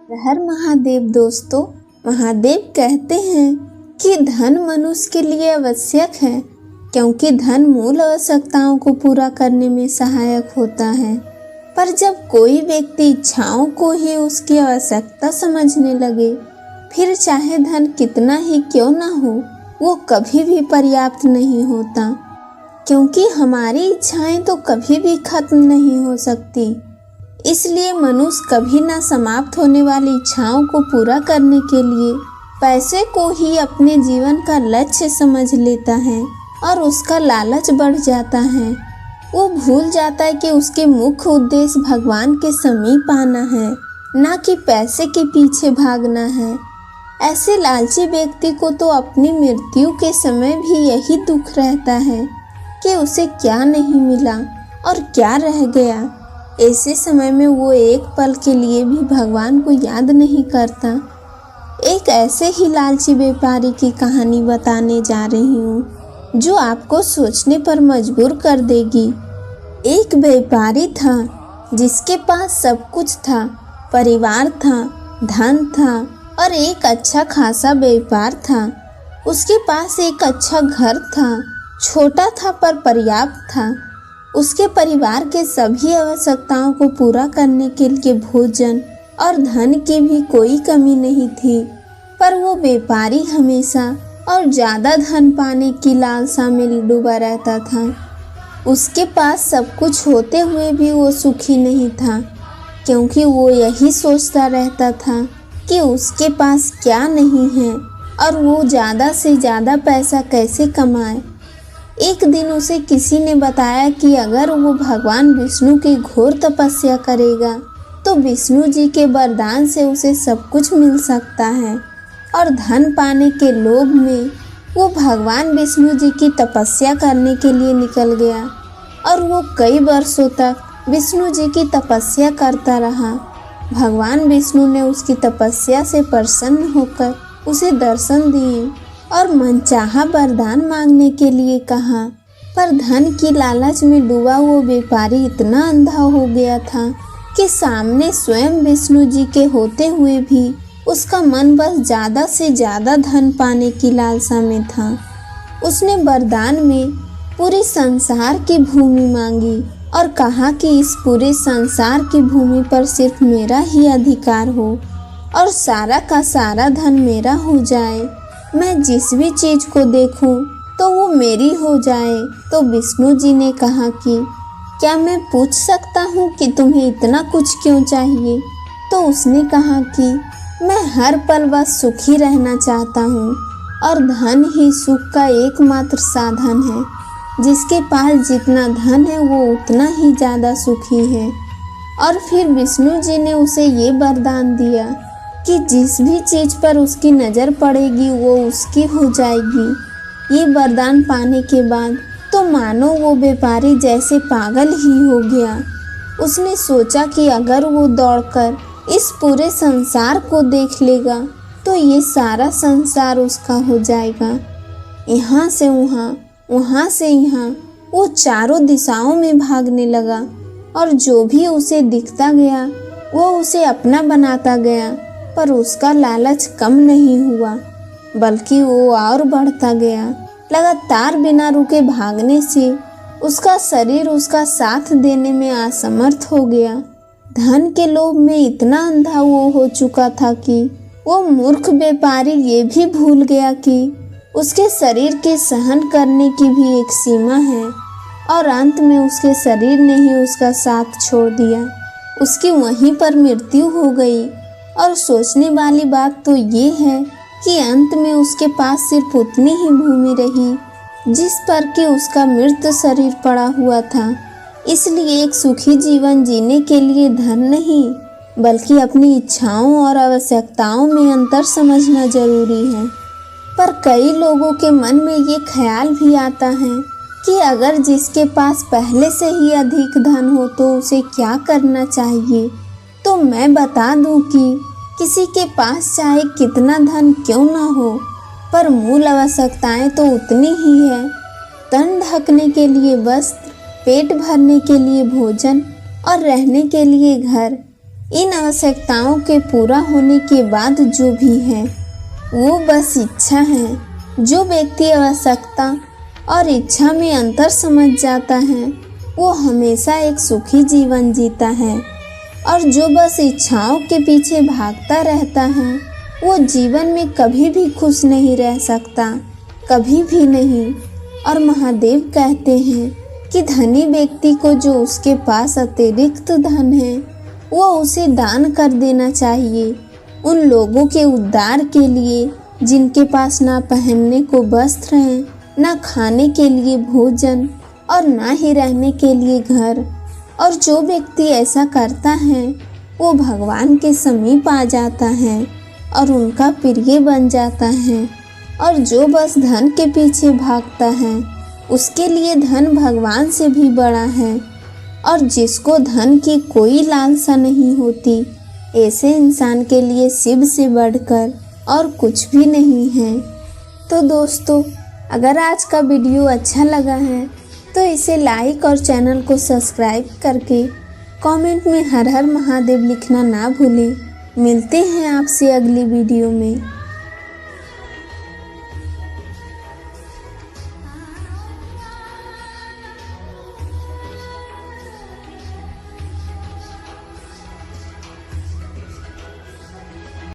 हर महादेव दोस्तों, महादेव कहते हैं कि धन मनुष्य के लिए आवश्यक है क्योंकि धन मूल आवश्यकताओं को पूरा करने में सहायक होता है। पर जब कोई व्यक्ति इच्छाओं को ही उसकी आवश्यकता समझने लगे, फिर चाहे धन कितना ही क्यों ना हो, वो कभी भी पर्याप्त नहीं होता, क्योंकि हमारी इच्छाएं तो कभी भी खत्म नहीं हो सकती। इसलिए मनुष्य कभी ना समाप्त होने वाली इच्छाओं को पूरा करने के लिए पैसे को ही अपने जीवन का लक्ष्य समझ लेता है और उसका लालच बढ़ जाता है। वो भूल जाता है कि उसके मुख्य उद्देश्य भगवान के समीप आना है, ना कि पैसे के पीछे भागना है। ऐसे लालची व्यक्ति को तो अपनी मृत्यु के समय भी यही दुख रहता है कि उसे क्या नहीं मिला और क्या रह गया। ऐसे समय में वो एक पल के लिए भी भगवान को याद नहीं करता। एक ऐसे ही लालची व्यापारी की कहानी बताने जा रही हूँ जो आपको सोचने पर मजबूर कर देगी। एक व्यापारी था जिसके पास सब कुछ था, परिवार था, धन था और एक अच्छा खासा व्यापार था। उसके पास एक अच्छा घर था, छोटा था पर पर्याप्त था। उसके परिवार के सभी आवश्यकताओं को पूरा करने के लिए भोजन और धन की भी कोई कमी नहीं थी। पर वो व्यापारी हमेशा और ज़्यादा धन पाने की लालसा में डूबा रहता था। उसके पास सब कुछ होते हुए भी वो सुखी नहीं था, क्योंकि वो यही सोचता रहता था कि उसके पास क्या नहीं है और वो ज़्यादा से ज़्यादा पैसा कैसे कमाए। एक दिन उसे किसी ने बताया कि अगर वो भगवान विष्णु की घोर तपस्या करेगा तो विष्णु जी के वरदान से उसे सब कुछ मिल सकता है। और धन पाने के लोभ में वो भगवान विष्णु जी की तपस्या करने के लिए निकल गया और वो कई वर्षों तक विष्णु जी की तपस्या करता रहा। भगवान विष्णु ने उसकी तपस्या से प्रसन्न होकर उसे दर्शन दिए और मनचाहा वरदान मांगने के लिए कहा। पर धन की लालच में डूबा वो व्यापारी इतना अंधा हो गया था कि सामने स्वयं विष्णु जी के होते हुए भी उसका मन बस ज़्यादा से ज़्यादा धन पाने की लालसा में था। उसने वरदान में पूरे संसार की भूमि मांगी और कहा कि इस पूरे संसार की भूमि पर सिर्फ मेरा ही अधिकार हो और सारा का सारा धन मेरा हो जाए। मैं जिस भी चीज़ को देखूं तो वो मेरी हो जाए। तो विष्णु जी ने कहा कि क्या मैं पूछ सकता हूँ कि तुम्हें इतना कुछ क्यों चाहिए? तो उसने कहा कि मैं हर पल बस सुखी रहना चाहता हूँ और धन ही सुख का एकमात्र साधन है। जिसके पास जितना धन है वो उतना ही ज़्यादा सुखी है। और फिर विष्णु जी ने उसे ये वरदान दिया कि जिस भी चीज़ पर उसकी नज़र पड़ेगी वो उसकी हो जाएगी। ये वरदान पाने के बाद तो मानो वो व्यापारी जैसे पागल ही हो गया। उसने सोचा कि अगर वो दौड़कर इस पूरे संसार को देख लेगा तो ये सारा संसार उसका हो जाएगा। यहाँ से वहाँ, वहाँ से यहाँ, वो चारों दिशाओं में भागने लगा और जो भी उसे दिखता गया वो उसे अपना बनाता गया। पर उसका लालच कम नहीं हुआ, बल्कि वो और बढ़ता गया। लगातार बिना रुके भागने से उसका शरीर उसका साथ देने में असमर्थ हो गया। धन के लोभ में इतना अंधा वो हो चुका था कि वो मूर्ख व्यापारी ये भी भूल गया कि उसके शरीर के सहन करने की भी एक सीमा है। और अंत में उसके शरीर ने ही उसका साथ छोड़ दिया। उसकी वहीं पर मृत्यु हो गई। और सोचने वाली बात तो ये है कि अंत में उसके पास सिर्फ उतनी ही भूमि रही जिस पर कि उसका मृत शरीर पड़ा हुआ था। इसलिए एक सुखी जीवन जीने के लिए धन नहीं, बल्कि अपनी इच्छाओं और आवश्यकताओं में अंतर समझना जरूरी है। पर कई लोगों के मन में ये ख्याल भी आता है कि अगर जिसके पास पहले से ही अधिक धन हो तो उसे क्या करना चाहिए। तो मैं बता दूं कि किसी के पास चाहे कितना धन क्यों ना हो, पर मूल आवश्यकताएं तो उतनी ही है। तन ढकने के लिए वस्त्र, पेट भरने के लिए भोजन और रहने के लिए घर, इन आवश्यकताओं के पूरा होने के बाद जो भी है वो बस इच्छा है। जो व्यक्ति आवश्यकता और इच्छा में अंतर समझ जाता है वो हमेशा एक सुखी जीवन जीता है, और जो बस इच्छाओं के पीछे भागता रहता है वो जीवन में कभी भी खुश नहीं रह सकता, कभी भी नहीं। और महादेव कहते हैं कि धनी व्यक्ति को जो उसके पास अतिरिक्त धन है वो उसे दान कर देना चाहिए, उन लोगों के उद्धार के लिए जिनके पास ना पहनने को वस्त्र हैं, ना खाने के लिए भोजन और ना ही रहने के लिए घर। और जो व्यक्ति ऐसा करता है वो भगवान के समीप आ जाता है और उनका प्रिय बन जाता है। और जो बस धन के पीछे भागता है उसके लिए धन भगवान से भी बड़ा है। और जिसको धन की कोई लालसा नहीं होती, ऐसे इंसान के लिए शिव से बढ़कर और कुछ भी नहीं है। तो दोस्तों, अगर आज का वीडियो अच्छा लगा है तो इसे लाइक और चैनल को सब्सक्राइब करके कमेंट में हर हर महादेव लिखना ना भूलें। मिलते हैं आपसे अगली वीडियो में।